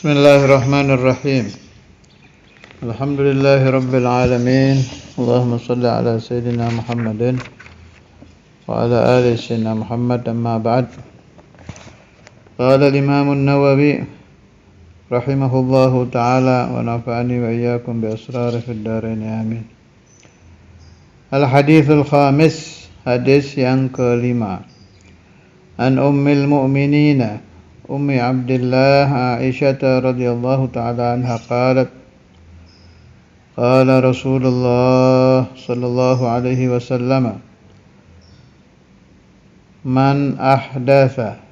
Bismillahirrahmanirrahim. Alhamdulillahi rabbil alamin. Allahumma salli ala sayyidina Muhammadin wa ala ali sayyidina Muhammad, amma ba'd. Qala al-Imam an-Nawawi rahimahullahu ta'ala wa nafa'ani wa iyyakum bi asrari fid dharain amin. Al-hadithul khamis, hadis yang kelima. An ummil mu'minina Ummi Abdillah Aisyah radhiyallahu ta'ala anha qalat qala Rasulullah sallallahu alaihi wasallam man ahdatha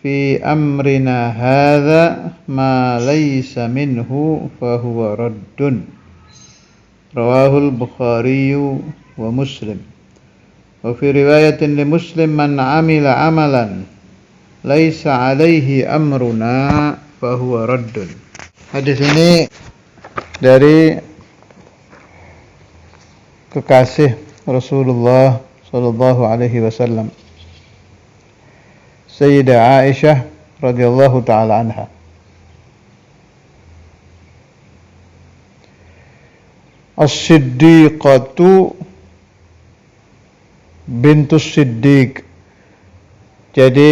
fi amrina hadha ma laysa minhu fahuwa raddun. Rawahul Bukhari wa Muslim. Wa fi riwayatin li Muslim man amila amalan laisa alaihi amruna fahuwa raddun. Hadis ini dari kekasih Rasulullah sallallahu alaihi wasallam, Sayyidah Aisyah radhiyallahu taala anha. As-Siddiqatu bintus Siddiq. Jadi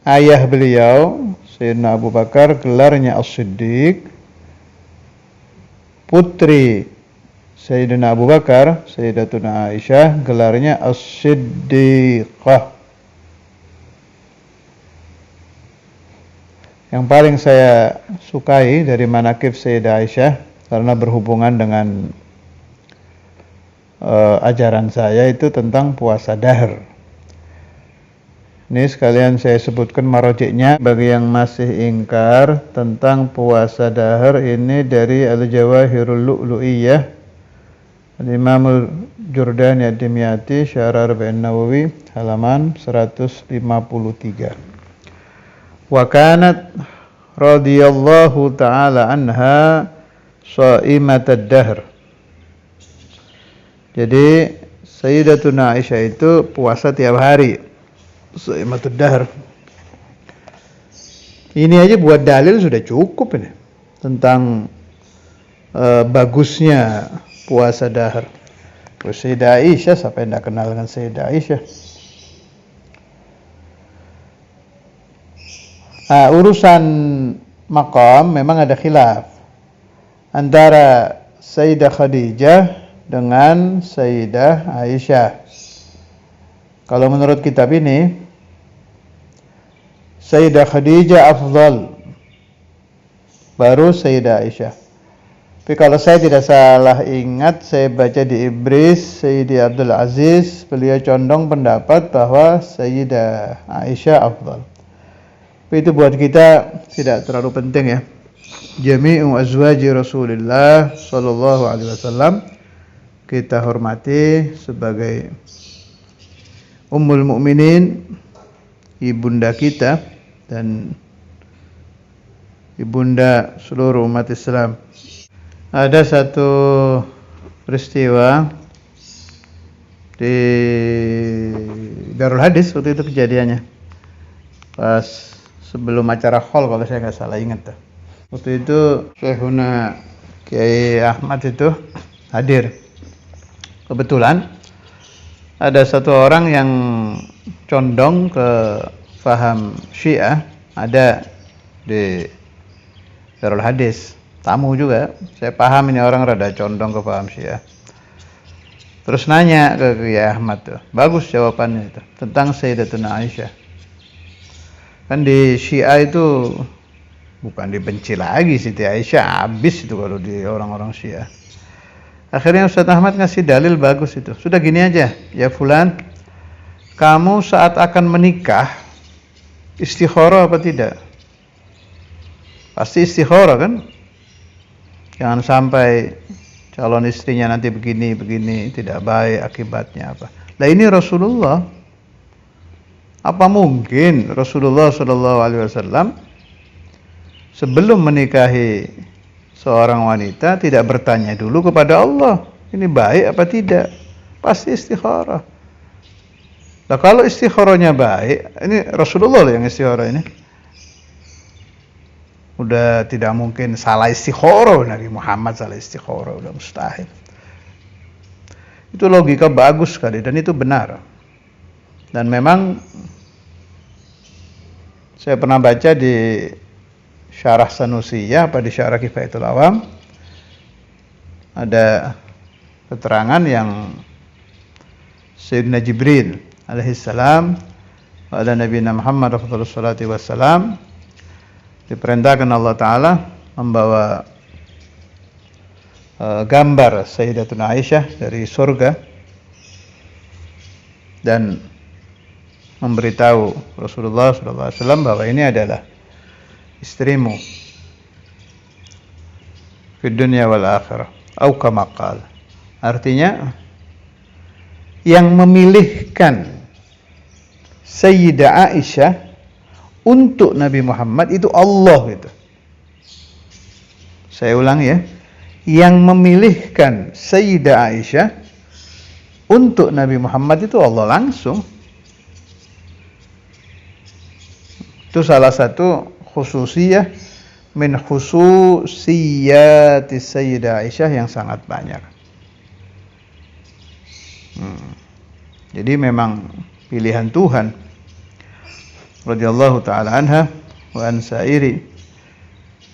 ayah beliau Sayyidina Abu Bakar gelarnya As-Siddiq, putri Sayyidina Abu Bakar Sayyidatuna Aisyah gelarnya As-Siddiqah. Yang paling saya sukai dari manaqib Sayyidah Aisyah karena berhubungan dengan ajaran saya itu tentang puasa dahr. Ini sekalian saya sebutkan marojiknya bagi yang masih ingkar tentang puasa dahr ini dari Al-Jawahirul Lu'lu'iyah Al-Imam Al-Jurdani Ad-Dimyati Syarah Arba'in Nawawi halaman 153. Wa kanat radhiyallahu ta'ala anha sha'imatad dahr. Jadi Sayyidatuna Aisyah itu puasa tiap hari, sha'imatad dahr. Ini aja buat dalil sudah cukup ini tentang bagusnya puasa dahr. Terus Sayyidah Aisyah, siapa yang tidak kenal dengan Sayyidah Aisyah? Urusan maqam memang ada khilaf antara Sayyidah Khadijah dengan Sayyidah Aisyah. Kalau menurut kitab ini Sayyidah Khadijah afdal, baru Sayyidah Aisyah. Tapi kalau saya tidak salah ingat, saya baca di Ibris Sayyidi Abdul Aziz, beliau condong pendapat bahwa Sayyidah Aisyah afdal. Tapi itu buat kita tidak terlalu penting ya. Jami'u azwaji Rasulullah sallallahu alaihi wasallam kita hormati sebagai Ummul Mukminin, ibunda kita dan ibunda seluruh umat Islam. Ada satu peristiwa di Darul Hadis waktu itu kejadiannya. Pas sebelum acara haul kalau saya nggak salah ingat. Waktu itu Syekhuna Kiai Ahmad itu hadir. Kebetulan ada satu orang yang condong ke faham Syiah, ada di Darul Hadis, tamu juga. Saya paham ini orang rada condong ke faham Syiah. Terus nanya ke Kiai Ahmad tuh, bagus jawabannya itu tentang Sayyidatuna Aisyah. Kan di Syiah itu bukan dibenci lagi Siti Aisyah, habis itu kalau di orang-orang Syiah. Akhirnya Ustaz Ahmad ngasih dalil bagus itu. Sudah gini aja, ya fulan, kamu saat akan menikah istikharah apa tidak? Pasti istikharah kan? Jangan sampai calon istrinya nanti begini tidak baik akibatnya apa. Lah ini Rasulullah. Apa mungkin Rasulullah sallallahu alaihi wasallam sebelum menikahi seorang wanita tidak bertanya dulu kepada Allah, ini baik apa tidak? Pasti istikharah. Nah kalau istikharahnya baik, ini Rasulullah yang istikharah ini. Udah tidak mungkin salah istikharah, Nabi Muhammad salah istikharah, udah mustahil. Itu logika bagus sekali dan itu benar. Dan memang saya pernah baca di Syarah Sanusiyah di Syarah Kifayatul Awam ada keterangan yang Sayyidina Jibril alaihissalam pada Nabi Muhammad SAW diperintahkan Allah Ta'ala membawa gambar Sayyidatuna Aisyah dari surga dan memberitahu Rasulullah SAW bahwa ini adalah istrimu di dunia wal akhirah atau kama qala. Artinya yang memilihkan Sayyidah Aisyah untuk Nabi Muhammad itu Allah gitu. Saya ulang ya. Yang memilihkan Sayyidah Aisyah untuk Nabi Muhammad itu Allah langsung. Itu salah satu khususiyah min khususiyati Sayyidah Aisyah yang sangat banyak. Jadi memang pilihan Tuhan radhiyallahu ta'ala anha wa an sa'iri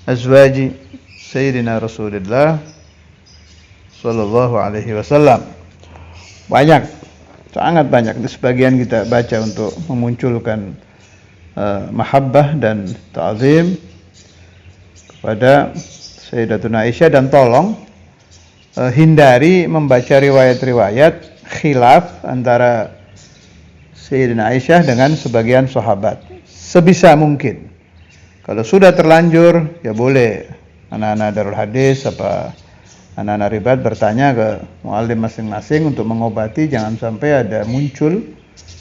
azwaji Sayyidina Rasulullah sallallahu alaihi wasallam. Banyak, sangat banyak. Di sebagian kita baca untuk memunculkan mahabbah dan ta'zim kepada Sayyidatuna Aisyah, dan tolong hindari membaca riwayat-riwayat khilaf antara Sayyidina Aisyah dengan sebagian sahabat. Sebisa mungkin. Kalau sudah terlanjur, ya boleh anak-anak Darul Hadis anak-anak ribat bertanya ke muallim masing-masing untuk mengobati, jangan sampai ada muncul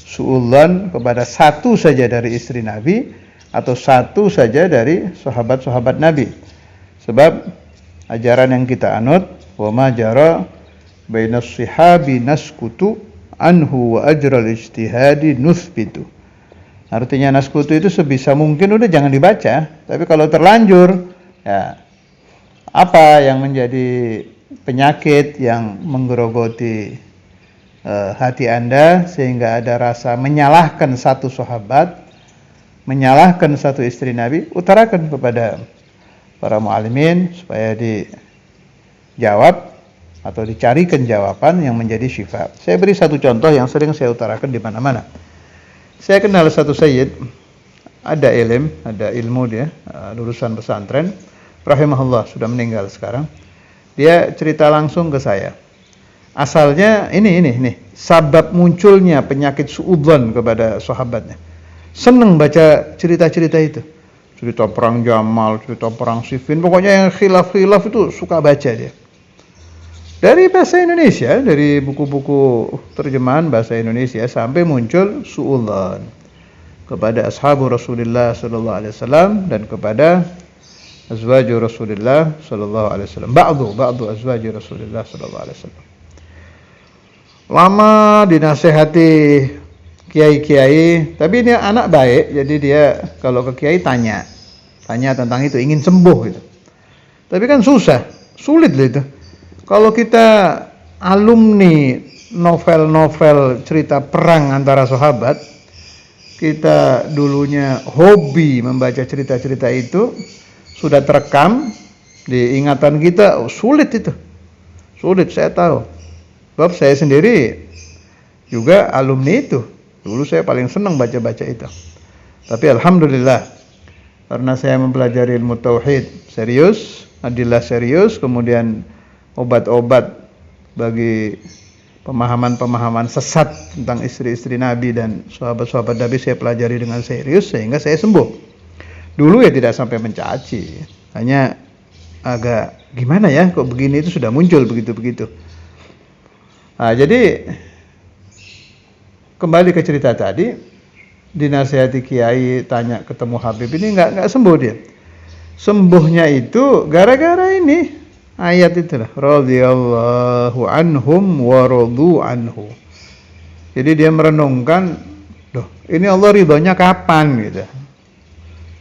su'udzon kepada satu saja dari istri Nabi atau satu saja dari sahabat-sahabat Nabi. Sebab ajaran yang kita anut, wa ma jara bainas sihabi naskutu anhu wa ajral ijtihadi nuthbitu. Artinya naskutu itu sebisa mungkin udah jangan dibaca, tapi kalau terlanjur, ya apa yang menjadi penyakit yang menggerogoti hati Anda sehingga ada rasa menyalahkan satu sahabat, menyalahkan satu istri Nabi, utarakan kepada para muallimin supaya dijawab atau dicarikan jawaban yang menjadi syifa. Saya beri satu contoh yang sering saya utarakan di mana-mana. Saya kenal satu sayyid, ada ilmu dia, lulusan pesantren, rahimahullah, sudah meninggal sekarang. Dia cerita langsung ke saya. Asalnya ini sabab munculnya penyakit suudzon kepada sahabatnya. Senang baca cerita-cerita itu. Cerita perang Jamal, cerita perang Siffin, pokoknya yang khilaf-khilaf itu suka baca dia. Dari bahasa Indonesia, dari buku-buku terjemahan bahasa Indonesia sampai muncul suudzon kepada ashabu Rasulullah sallallahu alaihi wasallam dan kepada azwaju Rasulullah sallallahu alaihi wasallam. Ba'du azwaju Rasulullah sallallahu alaihi wasallam. Lama dinasehati kiai-kiai, tapi dia anak baik, jadi dia kalau ke kiai tanya tentang itu, ingin sembuh gitu. Tapi kan sulit lah itu. Kalau kita alumni novel-novel cerita perang antara sahabat, kita dulunya hobi membaca cerita-cerita itu, sudah terekam di ingatan kita, sulit itu. Sulit, saya tahu. Sebab saya sendiri juga alumni itu. Dulu saya paling senang baca-baca itu. Tapi alhamdulillah, karena saya mempelajari ilmu tauhid serius, adillah serius, kemudian obat-obat bagi pemahaman-pemahaman sesat tentang istri-istri Nabi dan sahabat-sahabat Nabi saya pelajari dengan serius sehingga saya sembuh. Dulu ya tidak sampai mencaci, hanya agak gimana ya, kok begini itu sudah muncul begitu-begitu. Nah, jadi kembali ke cerita tadi, dinasihati kiai, tanya ketemu Habib, ini nggak sembuh dia. Sembuhnya itu gara-gara ini. Ayat itulah, radhiyallahu anhum wa radu anhu. Jadi dia merenungkan, loh, ini Allah ridhonya kapan gitu.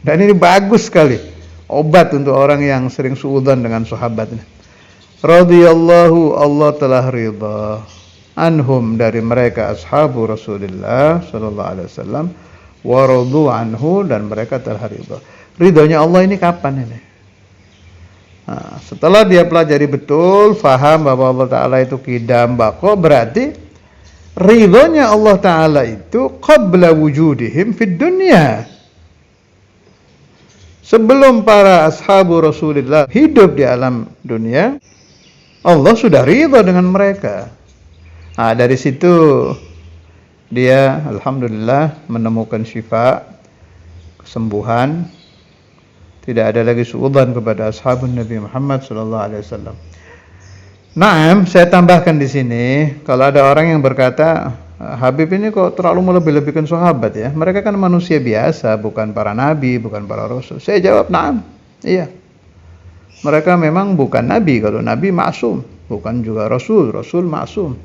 Dan ini bagus sekali. obat untuk orang yang sering suudzon dengan sahabatnya. Radhiyallahu, Allah telah ridha, anhum, dari mereka ashabu Rasulullah sallallahu alaihi wasallam, wa radu anhu, dan mereka telah ridha. Ridhonya Allah ini kapan ini? Nah, setelah dia pelajari betul, faham bahwa Allah Ta'ala itu qidam baqo, berarti ridhonya Allah Ta'ala itu qabla wujudihim fid dunya. Sebelum para ashabu Rasulullah hidup di alam dunia, Allah sudah ridha dengan mereka. Nah, dari situ dia alhamdulillah menemukan syifa, kesembuhan. Tidak ada lagi suudzon kepada ashabun Nabi Muhammad sallallahu alaihi wasallam. Naam, saya tambahkan di sini, kalau ada orang yang berkata, Habib ini kok terlalu melebih-lebihkan sahabat ya. Mereka kan manusia biasa, bukan para nabi, bukan para rasul. Saya jawab, naam. Iya. Mereka memang bukan nabi, kalau nabi maksum, bukan juga rasul, rasul maksum.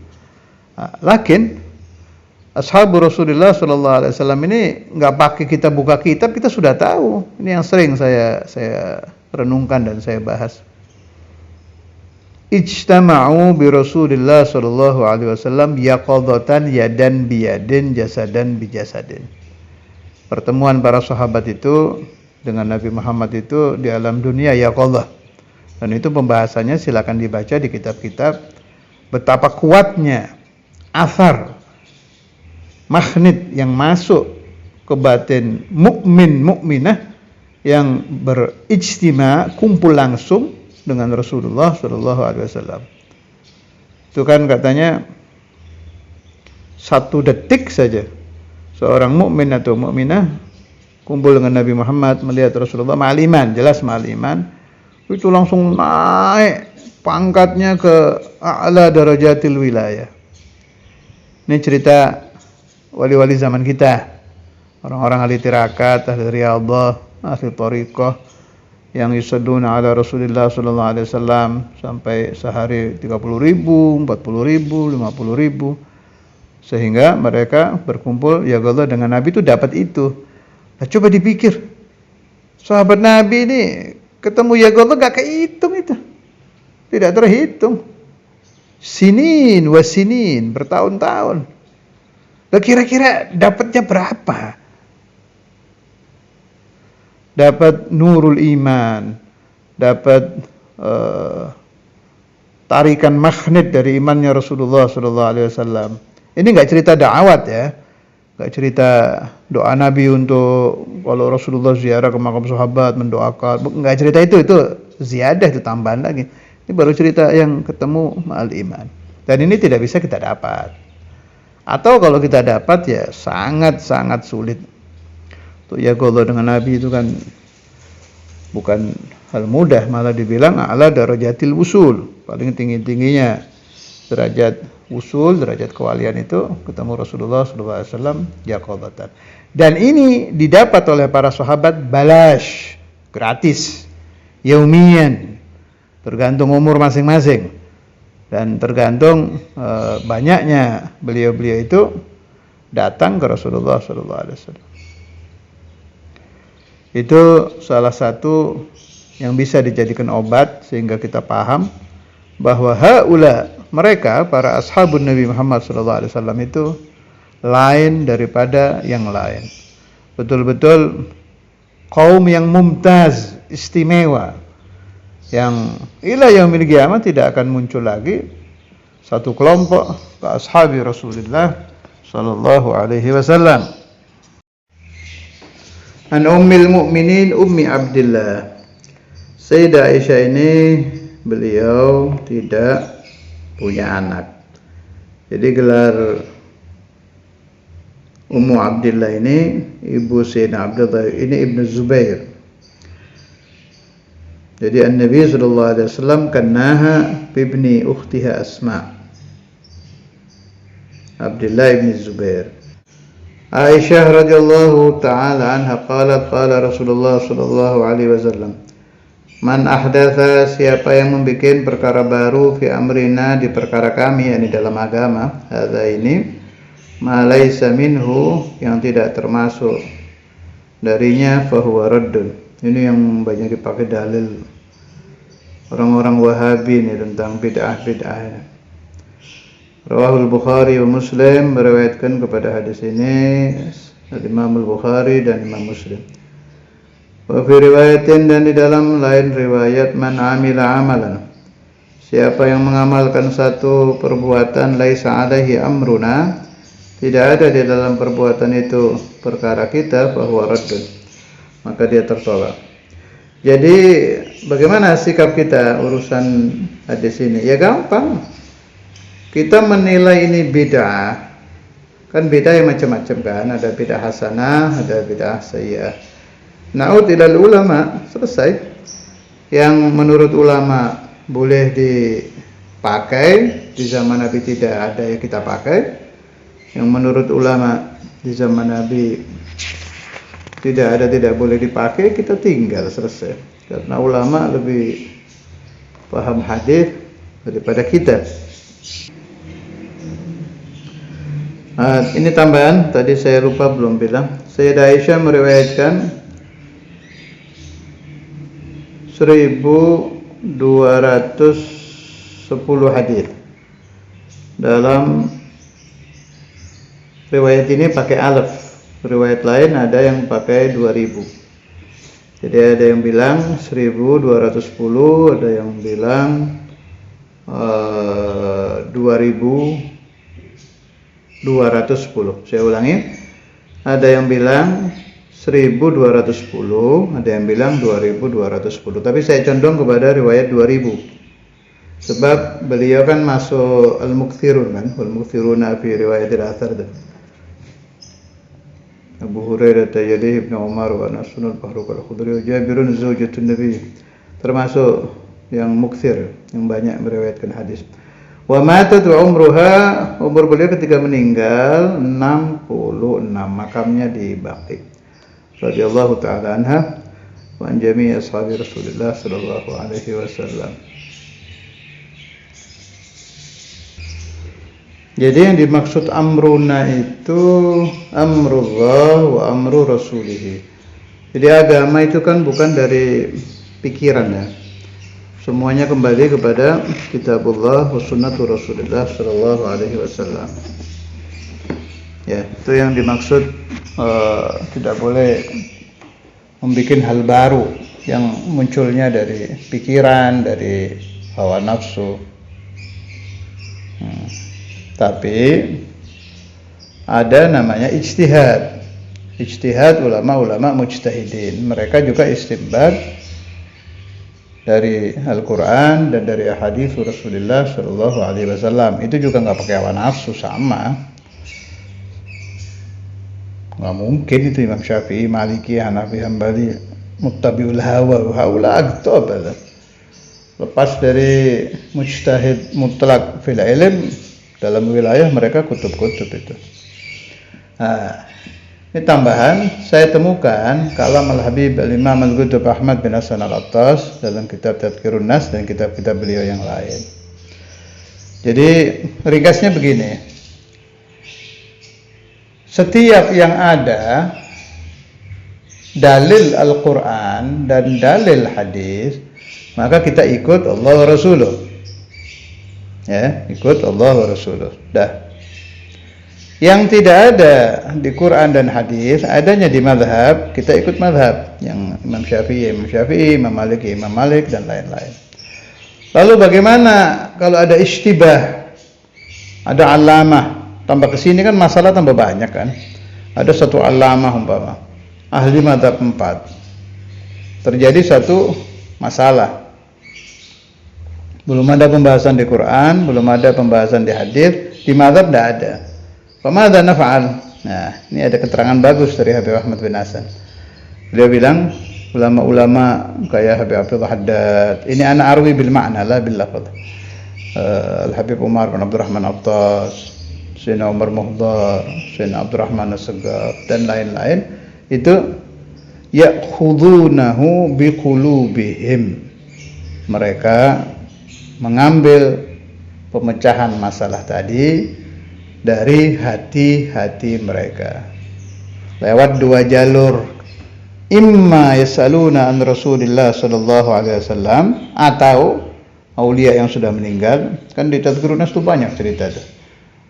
Lakin ashabu Rasulullah sallallahu alaihi wasallam ini enggak pakai kita buka kitab, kita sudah tahu. Ini yang sering saya renungkan dan saya bahas. Ijtama'u bi Rasulillah sallallahu alaihi wasallam yaqadatan yadan biyadin jasadan bijasadin. Pertemuan para sahabat itu dengan Nabi Muhammad itu di alam dunia yaqadah. Dan itu pembahasannya silakan dibaca di kitab-kitab, betapa kuatnya asar magnet yang masuk ke batin mukmin mukminah yang berijtima, kumpul langsung dengan Rasulullah sallallahu alaihi wasallam. Itu kan katanya 1 detik saja seorang mukmin atau mukminah kumpul dengan Nabi Muhammad, melihat Rasulullah ma'al iman, jelas ma'al iman, itu langsung naik pangkatnya ke a'la darajatil wilayah. Ini cerita wali-wali zaman kita, orang-orang ahli tirakat, ahli riyadhah, ahli thariqah, yang yusalluna ala Rasulillah sallallahu alaihi wasallam sampai sehari 30.000, 40.000, 50.000, sehingga mereka berkumpul ya Allah dengan Nabi itu dapat itu. Nah, coba dipikir, sahabat Nabi ini ketemu ya Allah gak kehitung itu, tidak terhitung, sinin wasinin, bertahun-tahun. Nah, kira-kira dapatnya berapa? Dapat nurul iman, dapat tarikan magnet dari imannya Rasulullah sallallahu alaihi wasallam. Ini enggak cerita da'awat ya. Enggak cerita doa Nabi untuk kalau Rasulullah ziarah ke makam sahabat mendoakan. Enggak cerita itu ziyadah, itu tambahan lagi. Ini baru cerita yang ketemu ma'al iman. Dan ini tidak bisa kita dapat. Atau kalau kita dapat ya sangat-sangat sulit. Untuk ya Allah dengan Nabi itu kan bukan hal mudah, malah dibilang a'la darajatil wusul, paling tinggi-tingginya derajat wusul, derajat kewalian itu ketemu Rasulullah sallallahu alaihi wasallam yaqadatan. Dan ini didapat oleh para sahabat balash, gratis, yaumiyan, tergantung umur masing-masing dan tergantung banyaknya beliau-beliau itu datang ke Rasulullah sallallahu alaihi wasallam. Itu salah satu yang bisa dijadikan obat sehingga kita paham bahwa haula, mereka para ashabun Nabi Muhammad SAW itu lain daripada yang lain. Betul-betul kaum yang mumtaz, istimewa, yang ila yaumil qiyamah tidak akan muncul lagi satu kelompok ke ashabi Rasulullah sallallahu alaihi wasallam. An ummil mu'minin Ummi Abdillah. Sayyidah Aisyah ini beliau tidak punya anak. Jadi gelar Ummu Abdillah ini ibu Sayyidina Abdullah ini Ibnu Zubair. Jadi An-Nabi sallallahu alaihi wasallam kannaha bibni ukhtiha Asma. Abdullah ibn Zubair. Aisyah radhiyallahu taala anha qalat qala Rasulullah sallallahu alaihi wasallam, man ahdatha, siapa yang membuat perkara baru fi amrina, di perkara kami, yakni dalam agama, hadza ini, ma laisa minhu, yang tidak termasuk darinya, fahuwa raddun, Ini yang banyak dipakai dalil orang-orang Wahabi nih tentang bid'ah-bid'ah. Rawahul Bukhari wa Muslim, meriwayatkan kepada hadis ini Imam Al-Bukhari dan Imam Muslim. Wa fi riwayatin, dan di dalam lain riwayat, man amila amalan, siapa yang mengamalkan satu perbuatan laisa alaihi amruna, tidak ada di dalam perbuatan itu perkara kita, bahwa raddun, maka dia tertolak. Jadi bagaimana sikap kita urusan hadis ini? Ya gampang. Kita menilai ini bid'ah. Kan bid'ah yang macam-macam kan, ada bid'ah hasanah, ada bid'ah sayyi'ah. Na'ud ilal ulama, selesai. Yang menurut ulama boleh dipakai, di zaman Nabi tidak ada yang kita pakai. Yang menurut ulama di zaman Nabi tidak ada, tidak boleh dipakai, kita tinggal, selesai. Karena ulama lebih paham hadis daripada kita. Ini tambahan, tadi saya lupa belum bilang. Sayyidah Aisyah meriwayatkan 1210 hadis. Dalam riwayat ini pakai alaf, riwayat lain ada yang pakai 2000. Jadi ada yang bilang 1210, ada yang bilang 2210. Saya ulangi, ada yang bilang 1210, ada yang bilang 2210. Tapi saya condong kepada riwayat 2000. Sebab beliau kan masuk al-mukthirun kan, wal-mukthiruna fi riwayatil athar. Abu Hurairah tayyalih Ibn Umar wa Nasun al-Bahruq al-Khudri wa Jabirun zawjatun Nabi, termasuk yang mukthir, yang banyak meriwayatkan hadis. Wa matat wa umruha, umur beliau ketika meninggal 66, makamnya di Baqi. Radhiyallahu taala anha wa an jami' ashabi Rasulillah sallallahu alaihi wasallam. Jadi yang dimaksud amruna itu amrullah wa amru rasulih. Jadi agama itu kan bukan dari pikiran ya. Semuanya kembali kepada kitabullah wa sunnatu Rasulullah sallallahu alaihi wasallam. Ya, itu yang dimaksud tidak boleh membuat hal baru yang munculnya dari pikiran, dari hawa nafsu. Tapi ada namanya ijtihad. Ijtihad ulama-ulama mujtahidin. Mereka juga istinbat dari Al-Quran dan dari hadis Rasulullah Sallallahu Alaihi Wasallam. Itu juga nggak pakai hawa nafsu, sama. Nggak mungkin itu Imam Syafi'i, Maliki, Hanafi, Hambali muttabi'ul hawa, haula agtab. Lepas dari mujtahid mutlak fil ilm, dalam wilayah mereka kutub-kutub itu. Nah, ini tambahan, saya temukan kalam Al-Habib Al-Imam Al-Qutb Ahmad bin Hasan Al-Attas dalam kitab Tadhkirun Nas dan kitab-kitab beliau yang lain. Jadi ringkasnya begini, setiap yang ada dalil Al-Quran dan dalil hadis, maka kita ikut Allah wa Rasuluh. Ya, ikut Allah wa Rasuluh. Dah. Yang tidak ada di Quran dan hadis, adanya di mazhab, kita ikut mazhab. Yang Imam Syafi'i, Imam Malik dan lain-lain. Lalu bagaimana kalau ada ishtibah, ada alamah, tambah kesini kan masalah tambah banyak kan. Ada satu alamah umpama, ahli mazhab 4. Terjadi satu masalah. Belum ada pembahasan di Quran, belum ada pembahasan di hadis, di mazhab tidak ada. Famadza naf'al? Nah, ini ada keterangan bagus dari Habib Ahmad bin Hasan. Beliau bilang, ulama-ulama kayak Habib Abdullah Haddad, ini ana arwi bil ma'na la bil lafaz. Al-Habib Umar bin Abdurrahman Attas, Sayyidina Umar Muhdar, Sayyidina Abdurrahman As-Saggaf dan lain-lain, itu ya'khudunahu biqulubihim. Mereka mengambil pemecahan masalah tadi dari hati-hati mereka lewat dua jalur. imma yasaluna an Rasulillah sallallahu alaihi wasallam, atau aulia yang sudah meninggal. Kan di Tadhkirun Nas itu banyak cerita tuh.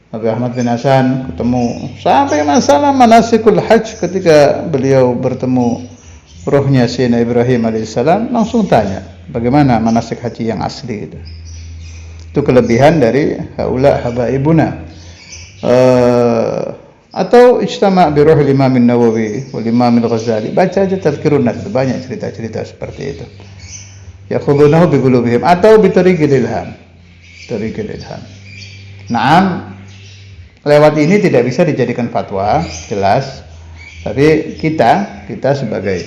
Habib Ahmad bin Hasan ketemu sampai masalah manasikul hajj, ketika beliau bertemu rohnya Sayyidina Ibrahim alaihissalam, langsung tanya bagaimana manasik haji yang asli itu. Itu kelebihan dari haula habaibuna. Atau ijtama' bi ruhil Imam Nawawi wal Imam Al-Ghazali, baca aja Tadhkirun Nas, banyak cerita-cerita seperti itu. Yakhudunahu bi qulubihim atau bi tariqil ilham. Tariqil ilham. Naam, lewat ini tidak bisa dijadikan fatwa, jelas. Tapi kita sebagai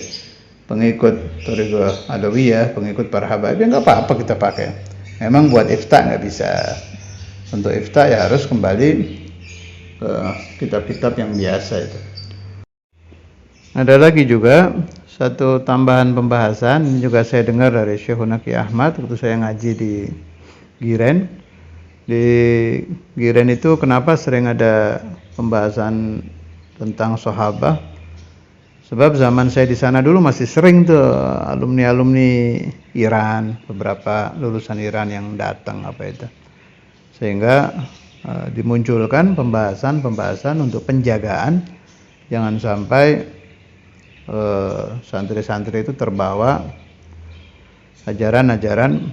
pengikut Thariqah Alawiyah, pengikut para habaib, ya nggak apa-apa kita pakai. Memang buat ifta nggak bisa. Untuk ifta ya harus kembali ke kitab-kitab yang biasa itu. Ada lagi juga satu tambahan pembahasan, ini juga saya dengar dari Syekhuna Ki Ahmad waktu saya ngaji di Giren. Di Giren itu kenapa sering ada pembahasan tentang sahabat? Sebab zaman saya di sana dulu masih sering tuh alumni-alumni Iran, beberapa lulusan Iran yang datang apa itu. Sehingga dimunculkan pembahasan untuk penjagaan, jangan sampai santri-santri itu terbawa ajaran-ajaran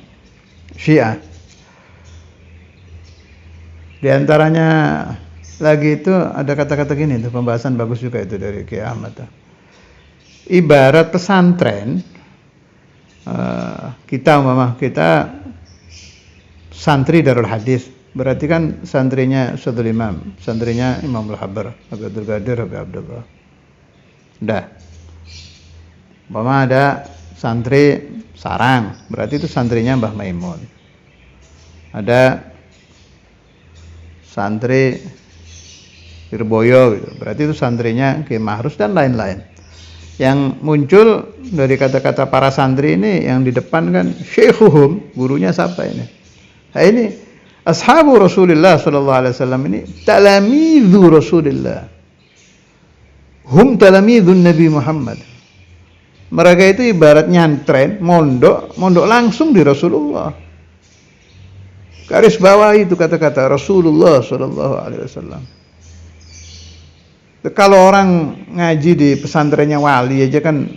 Syiah. Di antaranya lagi itu ada kata-kata gini, itu pembahasan bagus juga itu dari Ki Ahmad. Ibarat pesantren, kita santri Darul Hadis, berarti kan santrinya Ustadzul Imam, santrinya Imamul Habar, Habib Abdul Qadir, Habib Abdullah. Udah. Umpama ada santri Sarang, berarti itu santrinya Mbah Maimun. Ada santri Lirboyo gitu, berarti itu santrinya Ki Mahrus dan lain-lain. Yang muncul dari kata-kata para santri ini, yang di depan kan syekhuhum, gurunya siapa ini? Nah, ini ashabu Rasulullah sallallahu alaihi wasallam, ini talamidhu Rasulullah. Hum talamidhun Nabi Muhammad. Mereka itu ibarat nyantren, mondok langsung di Rasulullah. Garis bawah itu kata-kata Rasulullah sallallahu alaihi wasallam. Kalau orang ngaji di pesantrennya wali aja kan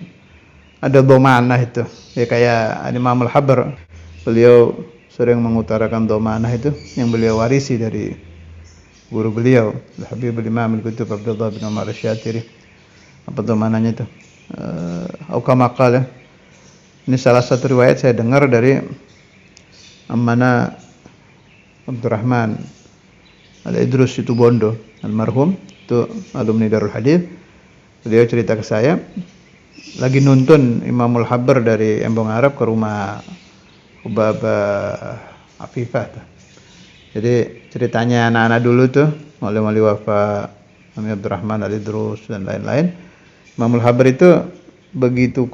ada domanah itu. Ya kayak Imamul Habar, beliau sering mengutarakan domanah itu yang beliau warisi dari guru beliau, Habibul Imam Al-Qutub Abdullah bin Umar Asy-Syatiri. Apa domanahnya itu? Aukamakal ya. Ini salah satu riwayat saya dengar dari Ammana Abdurrahman Al-Idrus itu Bondo, almarhum, itu alumni Darul Hadis. Beliau cerita ke saya, lagi nuntun Imamul Habar dari Embong Arab ke rumah Hubabah Afifah. Jadi ceritanya anak-anak dulu tuh, wali-wali wafa, Ami Abdurrahman Al-Idrus dan lain-lain. Imamul Habar itu begitu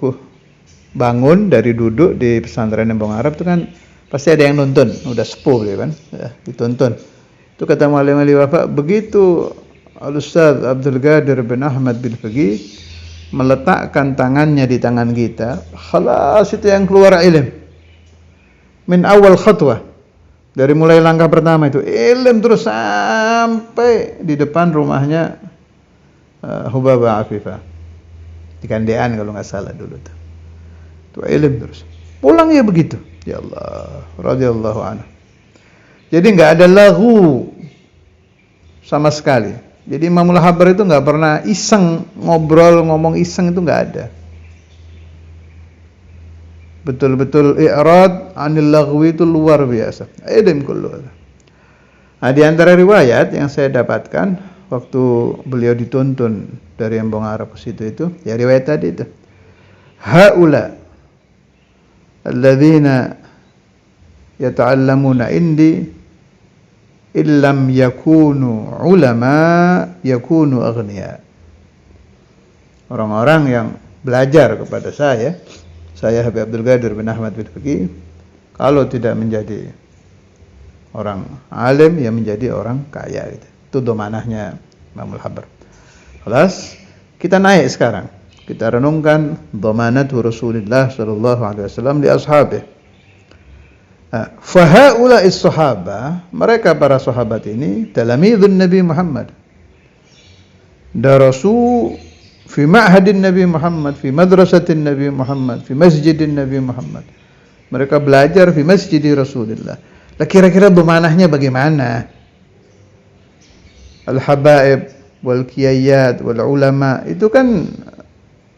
bangun dari duduk di pesantren Embong Arab itu kan pasti ada yang nuntun, udah sepuh kan, ya, dituntun. Itu kata wali-wali wafa, begitu Al-Ustaz Abdul Qadir bin Ahmad bin Faqih meletakkan tangannya di tangan kita, khalas itu yang keluar ilm. Min awal khatwah, dari mulai langkah pertama itu ilm terus sampai di depan rumahnya Hubabah Afifah di Kandean kalau nggak salah dulu tuh. Itu ilm terus. Pulang ya begitu. Ya Allah, radhiyallahu anhu. Jadi nggak ada lahu sama sekali. Jadi Imamul Habar itu nggak pernah iseng ngobrol, ngomong iseng, itu nggak ada. Betul-betul i'rad anil laghwi itu luar biasa. Ilm kullu. Nah, di antara riwayat yang saya dapatkan waktu beliau dituntun dari Embong Arab ke situ itu, ya riwayat tadi itu. Haula alladzina yata'allamuna indi illam yakunu ulama yakunu aghniya. Orang-orang yang belajar kepada saya Habib Abdul Qadir bin Ahmad bin Faqih, kalau tidak menjadi orang alim ya menjadi orang kaya gitu. Itu domanahnya Imamul Habar. Kelas kita naik sekarang. kita renungkan dhamanatu Rasulullah sallallahu alaihi wasallam li ashabihi. Fahaula'is sahaba, mereka para sahabat ini talamidun Nabi Muhammad. Darasu fi ma'hadin Nabi Muhammad, fi madrasatin Nabi Muhammad, fi masjidin Nabi Muhammad. Mereka belajar fi masjidi Rasulullah. Lah kira-kira dhamanahnya bagaimana? Al-habaib wal qiyayat wal ulama itu kan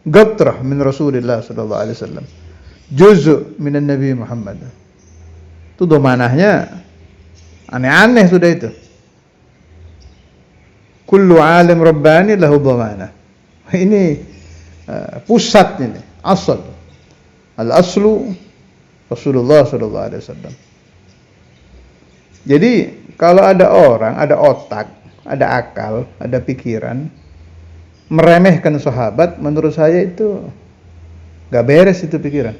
gatrah min Rasulullah sallallahu alaihi wasallam. Juz' minan Nabi Muhammad. Itu dhamanahnya aneh-aneh sudah itu. Kullu alim rabbani lahu dhamanah. Ini pusatnya nih, asal. Al-aslu Rasulullah sallallahu alaihi wasallam. Jadi kalau ada orang, ada otak, ada akal, ada pikiran meremehkan sahabat, menurut saya itu gak beres itu pikiran.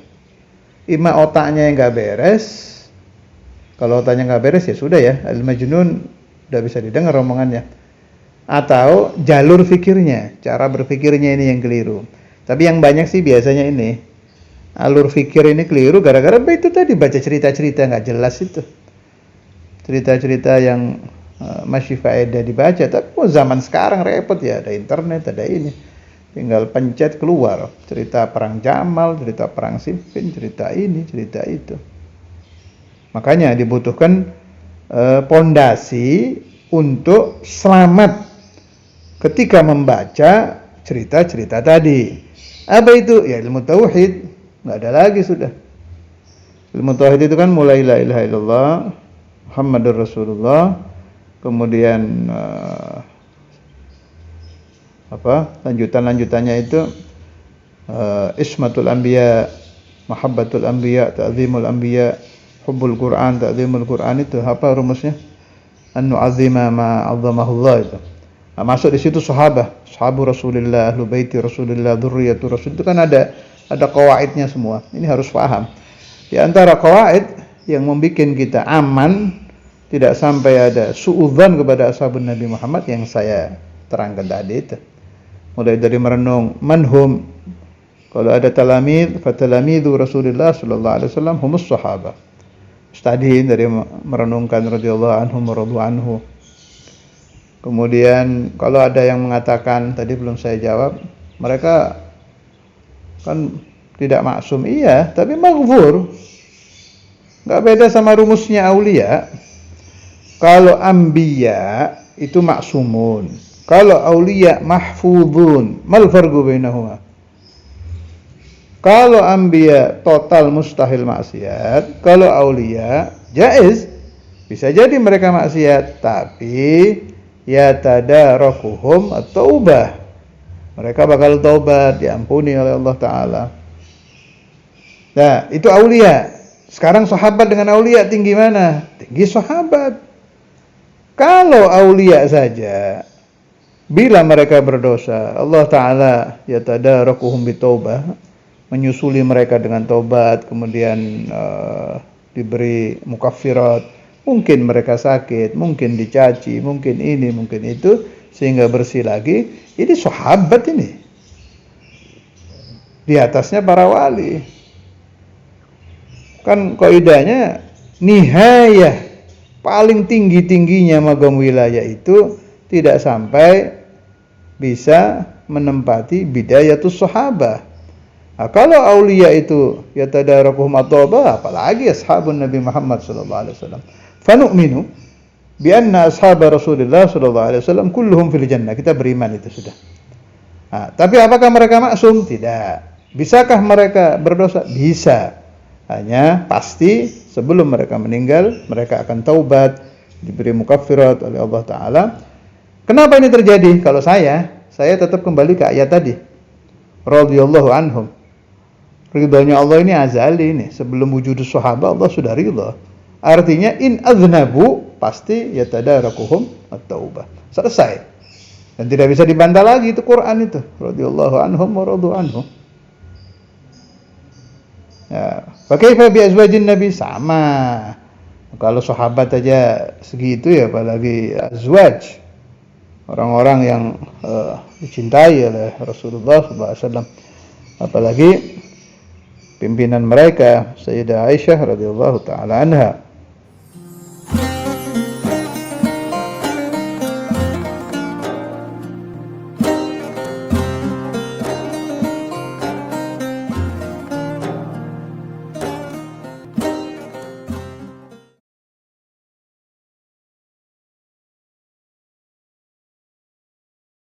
Ima otaknya yang gak beres. Kalau otaknya nggak beres ya sudah ya, al-majnun udah bisa didengar omongannya. Atau jalur fikirnya, cara berpikirnya ini yang keliru. Tapi yang banyak sih biasanya ini, alur fikir ini keliru gara-gara itu tadi baca cerita-cerita nggak jelas itu. Cerita-cerita yang masih faedah dibaca, tapi zaman sekarang repot ya, ada internet, ada ini. Tinggal pencet keluar, cerita perang Jamal, cerita perang Siffin, cerita ini, cerita itu. Makanya dibutuhkan pondasi untuk selamat ketika membaca cerita-cerita tadi. Apa itu? Ya ilmu tauhid. Nggak ada lagi sudah. Ilmu tauhid itu kan mulai la ilaha illallah, Muhammadur Rasulullah, kemudian lanjutannya itu ismatul anbiya, mahabbatul anbiya, ta'zimul anbiya, hubbul Quran, ta'zimul Quran, itu apa rumusnya? An-nu'azzima ma 'azzamahullah itu. Nah, masuk di situ sahabu Rasulullah, ahlu baiti Rasulullah, dzurriyyatu Rasul, itu kan ada qawaidnya semua. Ini harus paham. Di antara qawaid yang membuat kita aman, tidak sampai ada suudzon kepada ashabun Nabi Muhammad yang saya terangkan tadi itu. Mulai dari merenung manhum. Kalau ada talamid, fatalamidu Rasulullah sallallahu alaihi wasallam humus sahabah. Tadi dari merenungkan radhiyallahu anhum wa radu anhu. Kemudian kalau ada yang mengatakan, tadi belum saya jawab, mereka kan tidak maksum, iya, tapi maghfur. Enggak beda sama rumusnya aulia. Kalau anbiya itu maksumun, kalau aulia mahfuzun. Mal farqu bainahuma? Kalau anbiya total mustahil maksiat, kalau aulia jaiz. Bisa jadi mereka maksiat, tapi ya tadarakuhum at-taubah. Mereka bakal taubat, diampuni oleh Allah Ta'ala. Nah, itu aulia. Sekarang sahabat dengan aulia tinggi mana? Tinggi sahabat. Kalau aulia saja, bila mereka berdosa, Allah Ta'ala ya tadarakuhum bitaubah, menyusuli mereka dengan taubat, kemudian diberi mukaffirat. Mungkin mereka sakit, mungkin dicaci, mungkin ini, mungkin itu, sehingga bersih lagi. Ini sahabat ini. Di atasnya para wali. Kan kaidahnya nihayah, paling tinggi-tingginya magam wilayah itu tidak sampai bisa menempati bidayatus sahabah. Nah, kalau aulia itu ya tadarakuhum at-taubah, apalagi ashabun Nabi Muhammad sallallahu alaihi wasallam. Fanu'minu bi anna ashab Rasulullah sallallahu alaihi wasallam kulluhum fil jannah. Kita beriman itu sudah. Nah, tapi apakah mereka maksum? Tidak. Bisakah mereka berdosa? Bisa. Hanya pasti sebelum mereka meninggal, mereka akan taubat, diberi mukaffirat oleh Allah Ta'ala. Kenapa ini terjadi? Kalau saya tetap kembali ke ayat tadi. Radhiyallahu anhum. Ridhonya Allah ini azali nih. Sebelum wujudus sahabat, Allah sudah ridha. Artinya in aznabu, pasti yatadarakuhum at-taubah. Selesai. Dan tidak bisa dibantah lagi, itu Quran itu. Radhiyallahu anhum wa radu anhum. Ya, fakaifa bi azwajin Nabi, sama. Kalau sahabat aja segitu ya, apalagi azwaj. orang-orang yang dicintai oleh Rasulullah SAW. Apalagi pimpinan mereka Sayyidah Aisyah radhiyallahu taala anha.